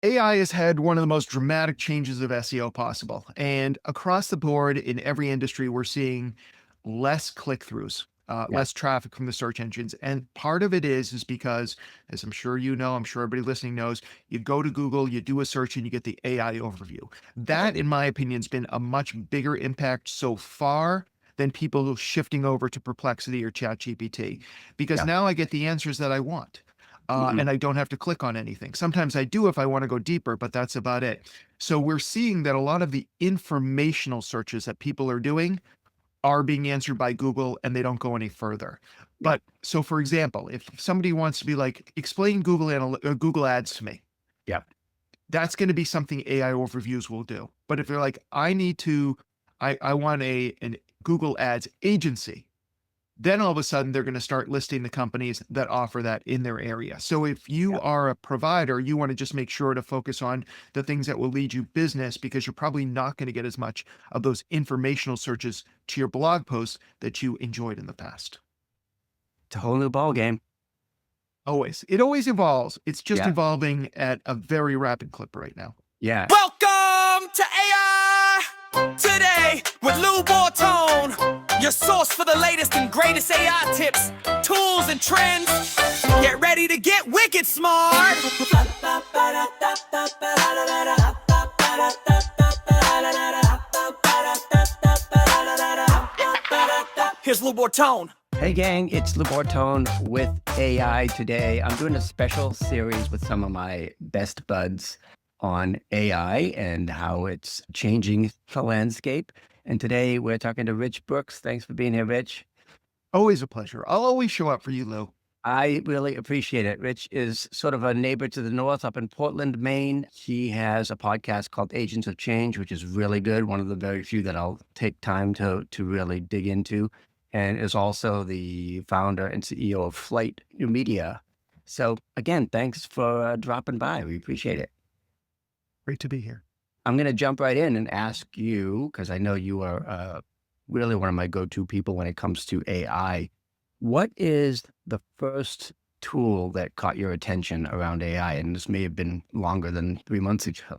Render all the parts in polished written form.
AI has had one of the most dramatic changes of SEO possible. And across the board in every industry, we're seeing less click-throughs, Yeah. less traffic from the search engines. And part of it is because, as I'm sure you know, I'm sure everybody listening knows, you go to Google, you do a search, and you get the AI overview. Right. That, in my opinion, has been a much bigger impact so far than people shifting over to Perplexity or ChatGPT, because Yeah. now I get the answers that I want. Mhm. And I don't have to click on anything. Sometimes I do if I want to go deeper, but that's about it. So we're seeing that a lot of the informational searches that people are doing are being answered by Google and they don't go any further. Yeah. But so, for example, if somebody wants to be like, explain Google Ads to me, Yeah. that's going to be something AI overviews will do. But if they're like, I need to, I want an Google Ads agency, then all of a sudden they're going to start listing the companies that offer that in their area. So if you Yeah. are a provider, you want to just make sure to focus on the things that will lead you business, because you're probably not going to get as much of those informational searches to your blog posts that you enjoyed in the past. It's a whole new ball game. Always. It always evolves. It's just Yeah. evolving at a very rapid clip right now. Yeah. Welcome to AI Today with Lou Bortone, your source for the latest and greatest AI tips, tools, and trends. Get ready to get wicked smart. Here's Lou Bortone. Hey gang, it's Labortone with AI today. I'm doing a special series with some of my best buds on AI and how it's changing the landscape. And today we're talking to Rich Brooks. Thanks for being here, Rich. Always a pleasure. I'll always show up for you, Lou. I really appreciate it. Rich is sort of a neighbor to the north up in Portland, Maine. He has a podcast called Agents of Change, which is really good. One of the very few that I'll take time to really dig into, and is also the founder and CEO of Flight New Media. So again, thanks for dropping by. We appreciate it. Great to be here. I'm going to jump right in and ask you, because I know you are really one of my go-to people when it comes to AI. What is the first tool that caught your attention around AI? And this may have been longer than 3 months ago.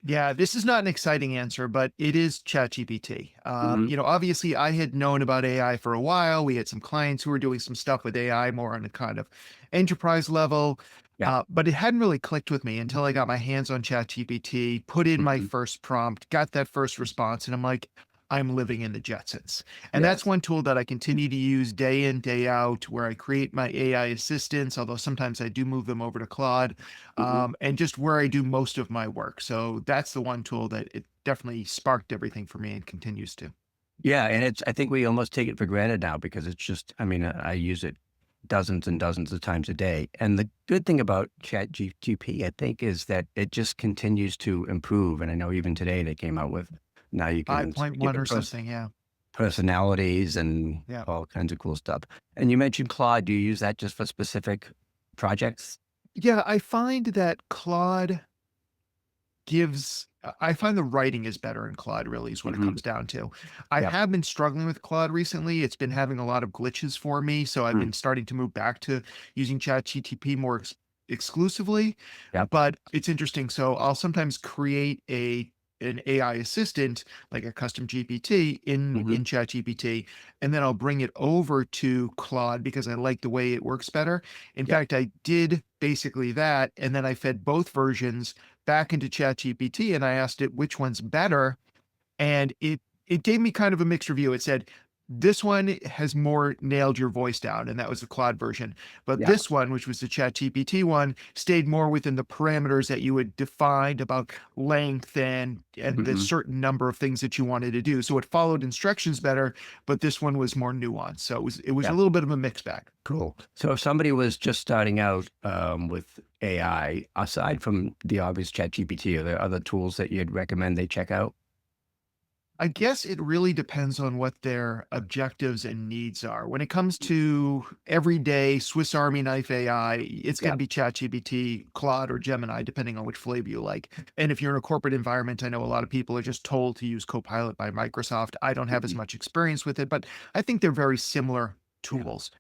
Yeah, this is not an exciting answer, but it is ChatGPT. Mhm. Obviously, I had known about AI for a while. We had some clients who were doing some stuff with AI more on a kind of enterprise level, Yeah. but it hadn't really clicked with me until I got my hands on ChatGPT, put in my Mhm. first prompt, got that first response, and I'm like, I'm living in the Jetsons. And that's Yes. one tool that I continue to use day in, day out, where I create my AI assistants, although sometimes I do move them over to Claude, Mhm. and just where I do most of my work. So that's the one tool that it definitely sparked everything for me and continues to. Yeah. And I think we almost take it for granted now because it's just, I mean, I use it dozens and dozens of times a day. And the good thing about ChatGPT, I think, is that it just continues to improve. And I know even today they came out with now you can give 5.1 it or something. Yeah. personalities and Yeah. all kinds of cool stuff. And you mentioned Claude. Do you use that just for specific projects? Yeah. I find that Claude I find the writing is better in Claude, really, is what it Mhm. comes down to. I Yeah. have been struggling with Claude recently. It's been having a lot of glitches for me. So I've Mm. been starting to move back to using ChatGTP more exclusively. Yep. But it's interesting. So I'll sometimes create an AI assistant, like a custom GPT Mhm. in ChatGPT, and then I'll bring it over to Claude because I like the way it works better. In Yep. fact, I did basically that, and then I fed both versions back into ChatGPT and I asked it which one's better, and it gave me kind of a mixed review. It said, "This one has more nailed your voice down," and that was the Claude version. But Yeah. this one, which was the ChatGPT one, stayed more within the parameters that you had defined about length and the Mhm. certain number of things that you wanted to do. So it followed instructions better, but this one was more nuanced. So it was a Yeah. little bit of a mixed bag. Cool. So if somebody was just starting out with AI, aside from the obvious ChatGPT, are there other tools that you'd recommend they check out? I guess it really depends on what their objectives and needs are. When it comes to everyday Swiss Army knife AI, it's going Yeah. to be ChatGPT, Claude, or Gemini, depending on which flavor you like. And if you're in a corporate environment, I know a lot of people are just told to use Copilot by Microsoft. I don't have as Mhm. much experience with it, but I think they're very similar Yeah. tools.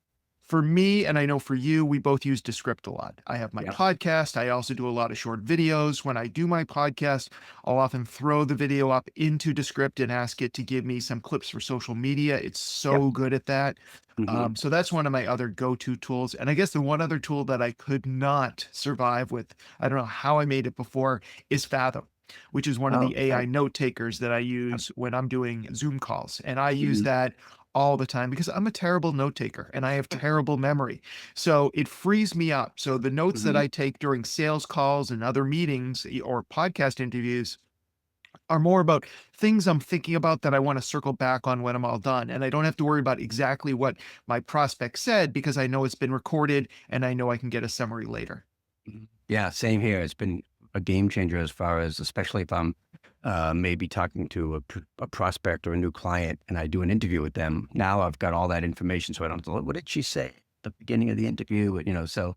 For me, and I know for you, we both use Descript a lot. I have my Yeah. podcast. I also do a lot of short videos. When I do my podcast, I'll often throw the video up into Descript and ask it to give me some clips for social media. It's Yep. so good at that. Hmm. So that's one of my other go-to tools. And I guess the one other tool that I could not survive with, I don't know how I made it before, is Fathom, which is one of Oh, the AI okay. note takers that I Yep. use when I'm doing Zoom calls. And I use Mhm. that all the time because I'm a terrible note taker and I have terrible memory. So it frees me up. So the notes that Mhm. I take during sales calls and other meetings or podcast interviews are more about things I'm thinking about that I want to circle back on when I'm all done. And I don't have to worry about exactly what my prospect said because I know it's been recorded and I know I can get a summary later. Mhm. Yeah, same here. It's been a game changer as far as, especially if I'm maybe talking to a prospect or a new client and I do an interview with them. Now I've got all that information, so I don't have to look, what did she say at the beginning of the interview? So,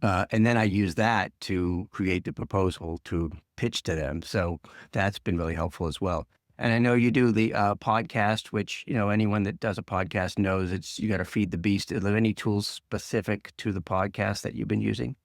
and then I use that to create the proposal to pitch to them. So that's been really helpful as well. And I know you do the podcast, which, anyone that does a podcast knows you got to feed the beast. Are there any tools specific to the podcast that you've been using?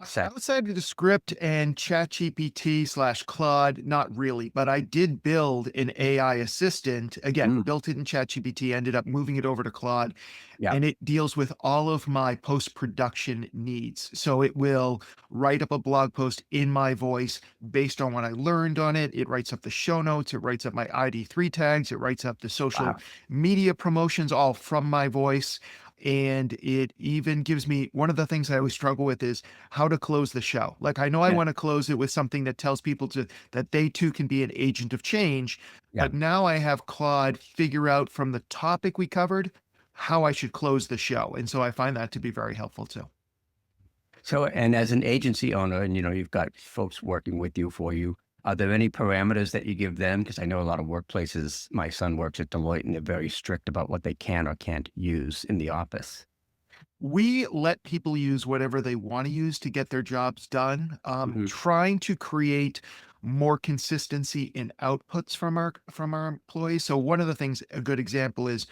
Set. Outside of the script and ChatGPT/Claude, not really, but I did build an AI assistant. Again, Mm, built it in ChatGPT, ended up moving it over to Claude, yeah. and it deals with all of my post-production needs. So it will write up a blog post in my voice based on what I learned on it. It writes up the show notes, it writes up my ID3 tags, it writes up the social Wow. media promotions all from my voice. And it even gives me one of the things I always struggle with is how to close the show. Like I know I Yeah. want to close it with something that tells people that they too can be an agent of change, Yeah. but now I have Claude figure out from the topic we covered how I should close the show. And so I find that to be very helpful too. So, and as an agency owner, and you've got folks working with you for you, are there any parameters that you give them? Because I know a lot of workplaces, my son works at Deloitte, and they're very strict about what they can or can't use in the office. We let people use whatever they want to use to get their jobs done, Hmm. trying to create more consistency in outputs from our employees. So one of the things, a good example is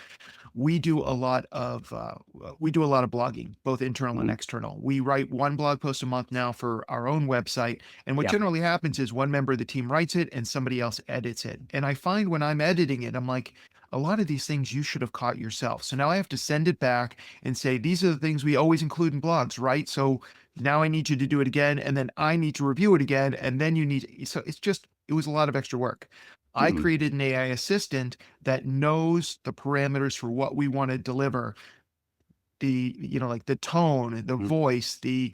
we do a lot of blogging, both internal and Hmm. external. We write one blog post a month now for our own website, and what Yeah. generally happens is one member of the team writes it and somebody else edits it. And I find when I'm editing it, I'm like, a lot of these things you should have caught yourself. So now I have to send it back and say, these are the things we always include in blogs, right? So now I need you to do it again, and then I need to review it again, and then so it was a lot of extra work. I Hmm. created an AI assistant that knows the parameters for what we want to deliver, like the tone, the Hmm. voice, the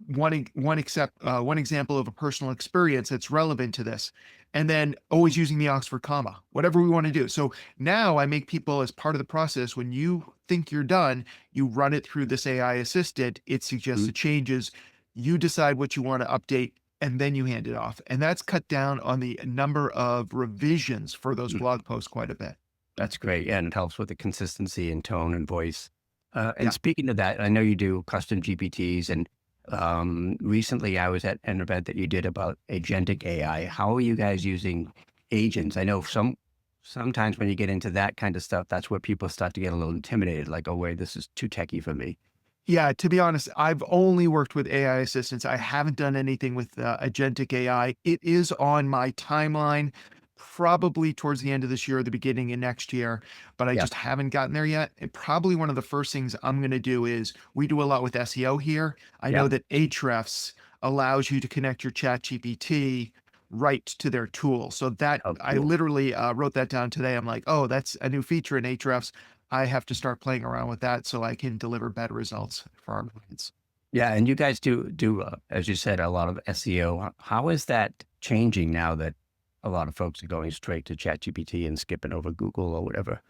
one example of a personal experience that's relevant to this, and then always using the Oxford comma, whatever we want to do. So now I make people, as part of the process, when you think you're done, you run it through this AI assistant, it suggests the changes, you decide what you want to update, and then you hand it off. And that's cut down on the number of revisions for those Hmm. blog posts quite a bit. That's great. Yeah, and it helps with the consistency in tone and voice. And Yeah. speaking of that, I know you do custom GPTs, and recently I was at an event that you did about agentic AI. How are you guys using agents? I know sometimes when you get into that kind of stuff, that's where people start to get a little intimidated, like, oh wait, this is too techy for me. Yeah, to be honest, I've only worked with AI assistants. I haven't done anything with agentic AI. It is on my timeline, probably towards the end of this year or the beginning of next year, but I Yeah. just haven't gotten there yet. And probably one of the first things I'm going to do is we do a lot with SEO here. I Yeah. know that Ahrefs allows you to connect your chat GPT right to their tool. So that Oh, I cool. literally wrote that down today. I'm like, oh, that's a new feature in Ahrefs. I have to start playing around with that so I can deliver better results for our clients. Yeah, and you guys do as you said, a lot of SEO. How is that changing now that a lot of folks are going straight to ChatGPT and skipping over Google or whatever?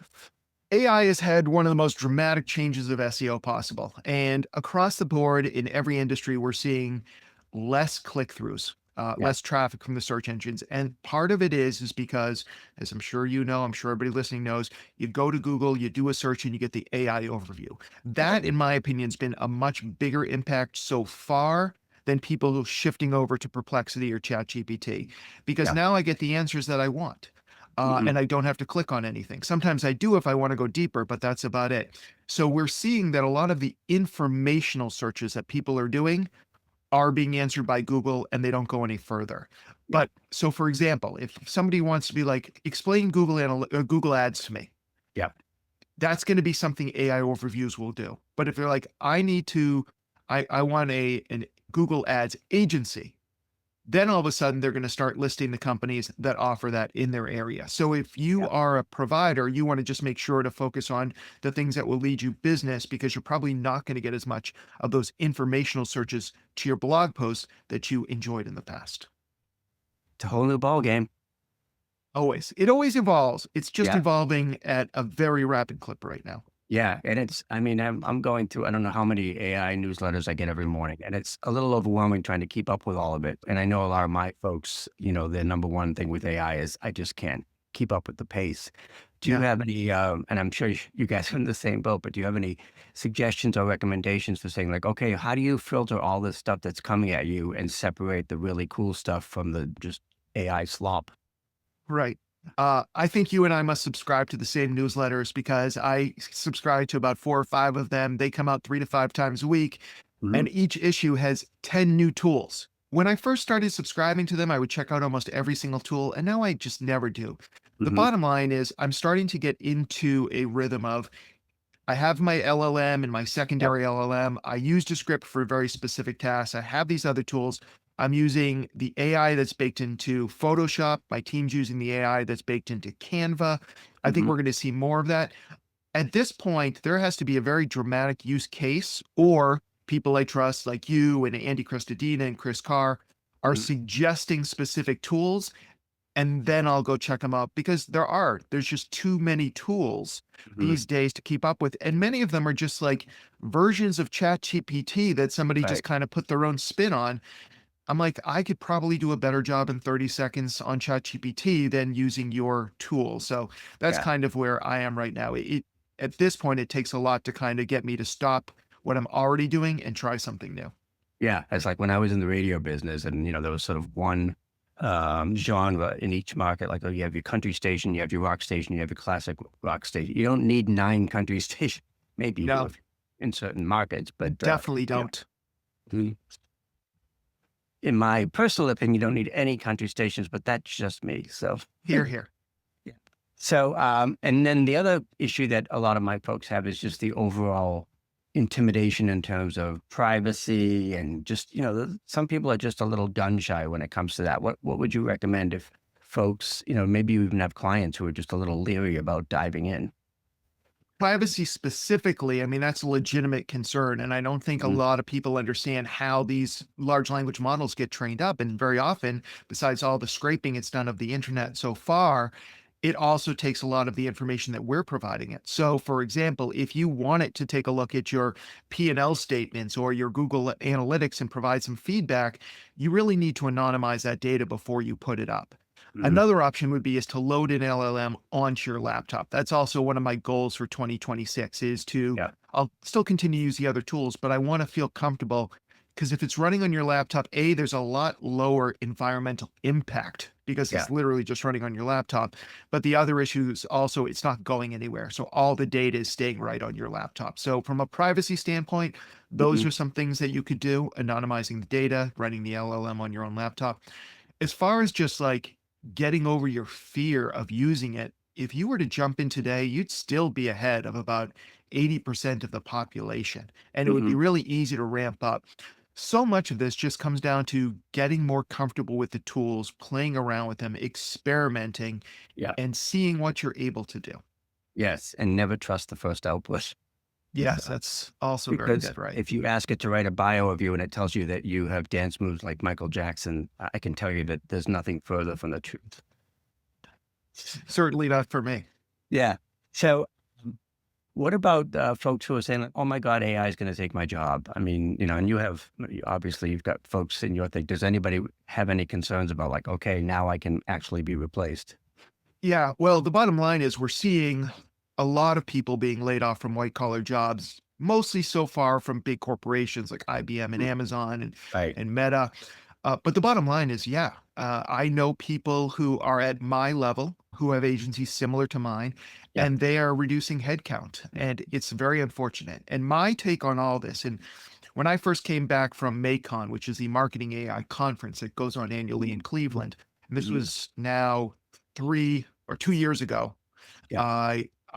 AI has had one of the most dramatic changes of SEO possible. And across the board in every industry, we're seeing less click-throughs, Yeah. less traffic from the search engines. And part of it is because, as I'm sure you know, I'm sure everybody listening knows, you go to Google, you do a search, and you get the AI overview. That, in my opinion, has been a much bigger impact so far than people shifting over to Perplexity or ChatGPT, because Yeah. now I get the answers that I want. Mhm. and I don't have to click on anything. Sometimes I do if I want to go deeper, but that's about it. So we're seeing that a lot of the informational searches that people are doing are being answered by Google and they don't go any further. Yeah. But so for example, if somebody wants to be like, explain Google Ads to me, Yeah. that's going to be something AI overviews will do. But if you're like, I want an Google Ads agency, then all of a sudden they're going to start listing the companies that offer that in their area. So if you Yeah. are a provider, you want to just make sure to focus on the things that will lead you business, because you're probably not going to get as much of those informational searches to your blog posts that you enjoyed in the past. It's a whole new ball game. It always evolves. It's just Yeah. evolving at a very rapid clip right now. Yeah, and I mean, I'm going through, I don't know how many AI newsletters I get every morning, and it's a little overwhelming trying to keep up with all of it. And I know a lot of my folks, their number one thing with AI is I just can't keep up with the pace. Do you Yeah. have any, and I'm sure you guys are in the same boat, but do you have any suggestions or recommendations for saying like, okay, how do you filter all this stuff that's coming at you and separate the really cool stuff from the just AI slop? Right. I think you and I must subscribe to the same newsletters, because I subscribe to about 4 or 5 of them. They come out 3 to 5 times a week, Mhm. and each issue has 10 new tools. When I first started subscribing to them, I would check out almost every single tool, and now I just never do. The Mhm. bottom line is I'm starting to get into a rhythm of, I have my LLM and my Yep. secondary LLM. I use Descript for very specific tasks. I have these other tools. I'm using the AI that's baked into Photoshop. My team's using the AI that's baked into Canva. I think Mhm. we're going to see more of that. At this point, there has to be a very dramatic use case, or people I trust, like you and Andy Cristodina and Chris Carr, are Mhm. suggesting specific tools, and then I'll go check them out, because there's just too many tools Mhm. these days to keep up with. And many of them are just like versions of ChatGPT that somebody just Right. kind of put their own spin on. I'm like, I could probably do a better job in 30 seconds on ChatGPT than using your tool. So that's Yeah. kind of where I am right now. At this point, it takes a lot to kind of get me to stop what I'm already doing and try something new. Yeah, it's like when I was in the radio business and, there was sort of one genre in each market. Like, oh, you have your country station, you have your rock station, you have your classic rock station. You don't need 9 country stations. Maybe you do No, if in certain markets, but, definitely yeah. don't. Mhm. In my personal opinion, you don't need any country stations, but that's just me. So, Here, here. yeah. So, and then the other issue that a lot of my folks have is just the overall intimidation in terms of privacy and just, some people are just a little gun shy when it comes to that. What would you recommend if folks, maybe you even have clients who are just a little leery about diving in? Privacy specifically, I mean, that's a legitimate concern. And I don't think a Mhm. lot of people understand how these large language models get trained up. And very often, besides all the scraping it's done of the internet so far, it also takes a lot of the information that we're providing it. So, for example, if you want it to take a look at your P&L statements or your Google Analytics and provide some feedback, you really need to anonymize that data before you put it up. Mhm. Another option would be is to load an LLM onto your laptop. That's also one of my goals for 2026, is to, Yeah. I'll still continue to use the other tools, but I want to feel comfortable, because if it's running on your laptop, there's a lot lower environmental impact because Yeah. it's literally just running on your laptop. But the other issue is also it's not going anywhere. So all the data is staying right on your laptop. So from a privacy standpoint, those Mhm. are some things that you could do: anonymizing the data, running the LLM on your own laptop. As far as just like getting over your fear of using it, if you were to jump in today, you'd still be ahead of about 80% of the population, and it would be Mhm. really easy to ramp up. So much of this just comes down to getting more comfortable with the tools, playing around with them, experimenting, Yeah. and seeing what you're able to do. Yes. And never trust the first output. Yes, that's also very Because good, right? if you ask it to write a bio of you and it tells you that you have dance moves like Michael Jackson, I can tell you that there's nothing further from the truth. Certainly not for me. Yeah. So, what about folks who are saying, like, "Oh my God, AI is going to take my job"? I mean, and obviously you've got folks in your thing. Does anybody have any concerns about like, okay, now I can actually be replaced? Yeah, well, the bottom line is we're seeing a lot of people being laid off from white collar jobs, mostly so far from big corporations like IBM and Mm. Amazon Right. and Meta. But the bottom line is, yeah, I know people who are at my level who have agencies similar to mine, Yeah. and they are reducing headcount, and it's very unfortunate. And my take on all this, and when I first came back from MACON, which is the marketing AI conference that goes on annually in Cleveland, and this Mhm. was now 3 or 2 years ago, Yeah.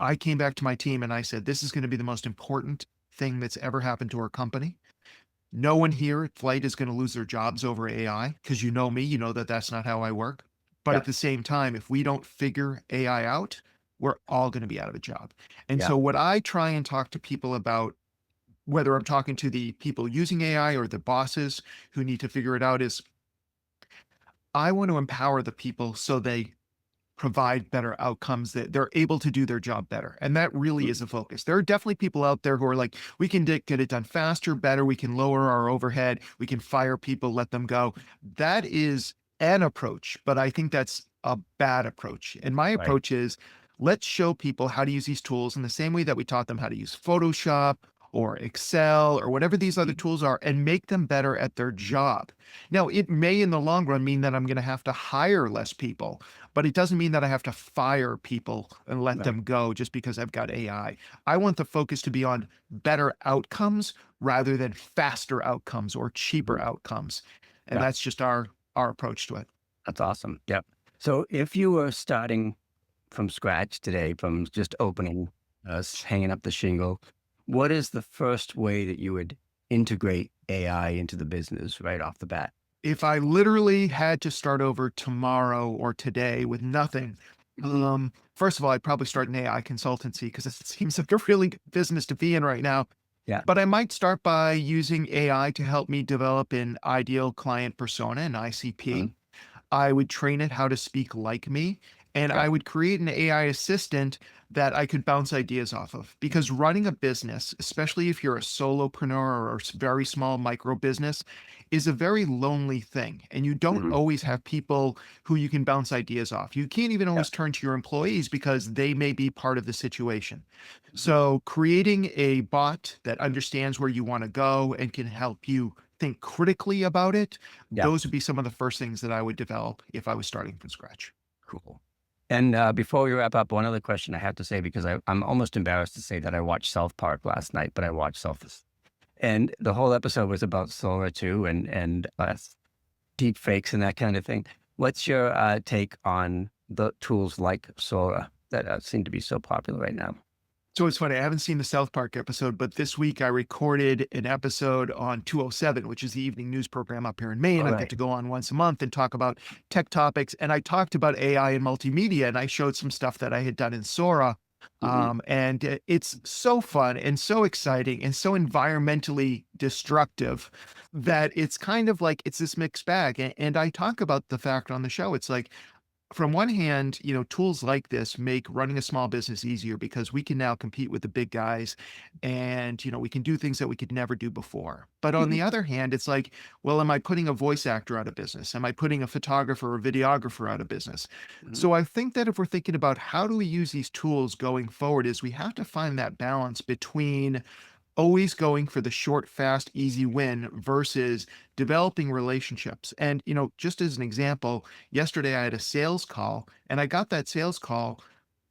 I came back to my team and I said, this is going to be the most important thing that's ever happened to our company. No one here at Flight is going to lose their jobs over AI because you know me, you know that that's not how I work. But Yeah. at the same time, if we don't figure AI out, we're all going to be out of a job. And Yeah. so, what I try and talk to people about, whether I'm talking to the people using AI or the bosses who need to figure it out, is I want to empower the people so they provide better outcomes, that they're able to do their job better. And that really Mm. is a focus. There are definitely people out there who are like, we can get it done faster, better. We can lower our overhead. We can fire people, let them go. That is an approach, but I think that's a bad approach. And my Right. approach is, let's show people how to use these tools in the same way that we taught them how to use Photoshop or Excel or whatever these other tools are, and make them better at their job. Now, it may in the long run mean that I'm going to have to hire less people, but it doesn't mean that I have to fire people and let Right. them go just because I've got AI. I want the focus to be on better outcomes rather than faster outcomes or cheaper Mhm. outcomes. And Yeah. that's just our approach to it. That's awesome. Yep. So if you were starting from scratch today, from just opening, hanging up the shingle, what is the first way that you would integrate AI into the business right off the bat? If I literally had to start over tomorrow or today with nothing, first of all, I'd probably start an AI consultancy because it seems like a really good business to be in right now. Yeah. But I might start by using AI to help me develop an ideal client persona, an ICP. Mhm. I would train it how to speak like me, and Yeah. I would create an AI assistant that I could bounce ideas off of. Because running a business, especially if you're a solopreneur or a very small micro business, is a very lonely thing. And you don't Mhm. always have people who you can bounce ideas off. You can't even Yeah. always turn to your employees because they may be part of the situation. Mhm. So, creating a bot that understands where you want to go and can help you think critically about it, Yeah. those would be some of the first things that I would develop if I was starting from scratch. Cool. And before we wrap up, one other question I have to say, because I'm almost embarrassed to say that I watched South Park last night, but I watched South, and the whole episode was about Sora too, and deep fakes and that kind of thing. What's your take on the tools like Sora that seem to be so popular right now? So it's funny, I haven't seen the South Park episode, but this week I recorded an episode on 207, which is the evening news program up here in Maine. All I get right. to go on once a month and talk about tech topics. And I talked about AI and multimedia, and I showed some stuff that I had done in Sora. Mhm. It's so fun and so exciting and so environmentally destructive that it's kind of like it's this mixed bag. And I talk about the fact on the show, it's like, from one hand, tools like this make running a small business easier because we can now compete with the big guys and, we can do things that we could never do before. But on Mhm. the other hand, it's like, well, am I putting a voice actor out of business? Am I putting a photographer or videographer out of business? Mhm. So I think that if we're thinking about how do we use these tools going forward, is we have to find that balance between always going for the short, fast, easy win versus developing relationships. And, just as an example, yesterday I had a sales call and I got that sales call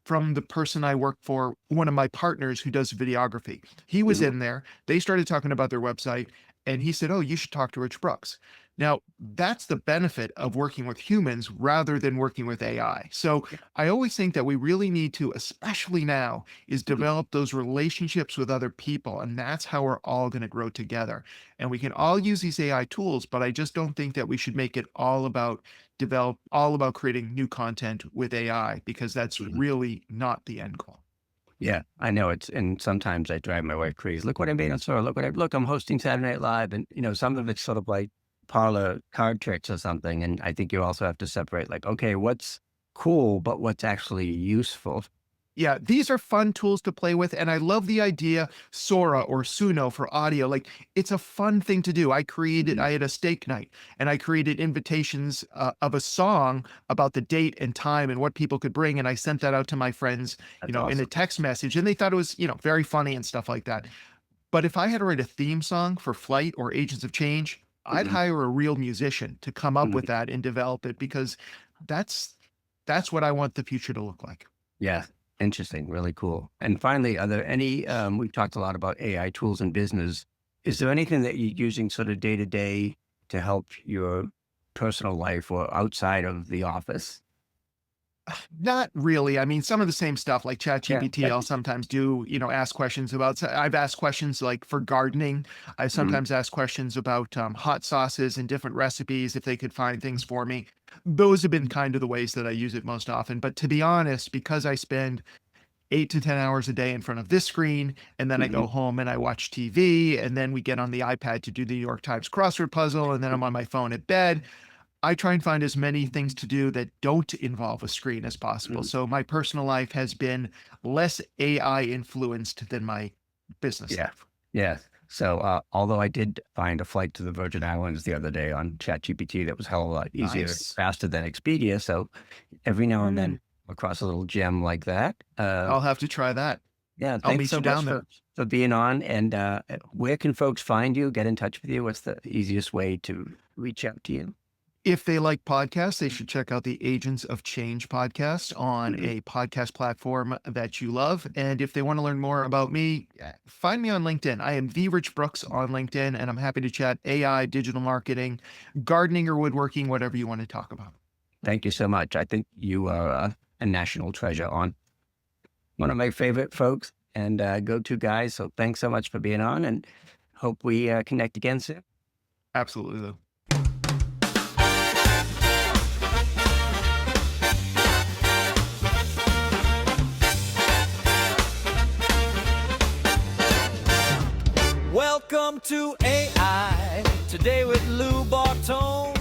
from the person I work for, one of my partners who does videography. He was Mhm. in there. They started talking about their website and he said, "Oh, you should talk to Rich Brooks." Now, that's the benefit of working with humans rather than working with AI. So Yeah. I always think that we really need to, especially now, is Mhm. develop those relationships with other people. And that's how we're all going to grow together. And we can all use these AI tools, but I just don't think that we should make it all about creating new content with AI because that's Mhm. really not the end goal. Yeah, I know it's, and sometimes I drive my wife crazy. Look what I made on Sora. Look, I'm hosting Saturday Night Live, and some of it's sort of like parlor card tricks or something. And I think you also have to separate, like, okay, what's cool, but what's actually useful. Yeah, these are fun tools to play with, and I love the idea Sora or Suno for audio. Like, it's a fun thing to do. Mhm. I had a steak night, and I created invitations of a song about the date and time and what people could bring, and I sent that out to my friends, That's in a awesome. text message, and they thought it was, very funny and stuff like that. But if I had to write a theme song for Flight or Agents of Change, I'd Mhm. hire a real musician to come up Mhm. with that and develop it because that's what I want the future to look like. Yeah. Interesting. Really cool. And finally, are there any, we've talked a lot about AI tools in business. Is there anything that you're using sort of day to day to help your personal life or outside of the office? Not really. I mean, some of the same stuff like Yeah. ChatGPT, I'll sometimes do, ask questions about. I've asked questions like for gardening. I Mhm. sometimes ask questions about hot sauces and different recipes if they could find things for me. Those have been kind of the ways that I use it most often. But to be honest, because I spend 8 to 10 hours a day in front of this screen, and then I go Mhm. home and I watch TV, and then we get on the iPad to do the New York Times crossword puzzle, and then I'm on my phone at bed. I try and find as many things to do that don't involve a screen as possible. Mhm. So my personal life has been less AI influenced than my business Yeah. life. Yeah. So, although I did find a flight to the Virgin Islands the other day on ChatGPT that was a hell of a lot easier, Nice. faster than Expedia. So every now and Mm, then across a little gem like that. I'll have to try that. Yeah. I'll Thanks meet so you much down there. for being on. And where can folks find you, get in touch with you? What's the easiest way to reach out to you? If they like podcasts, they should check out the Agents of Change podcast on Mhm. a podcast platform that you love. And if they want to learn more about me, find me on LinkedIn. I am the Rich Brooks on LinkedIn, and I'm happy to chat AI, digital marketing, gardening, or woodworking, whatever you want to talk about. Thank you so much. I think you are a national treasure on one of my favorite folks and go-to guys. So thanks so much for being on and hope we connect again soon. Absolutely, Lou. Welcome to AI Today with Lou Bartone.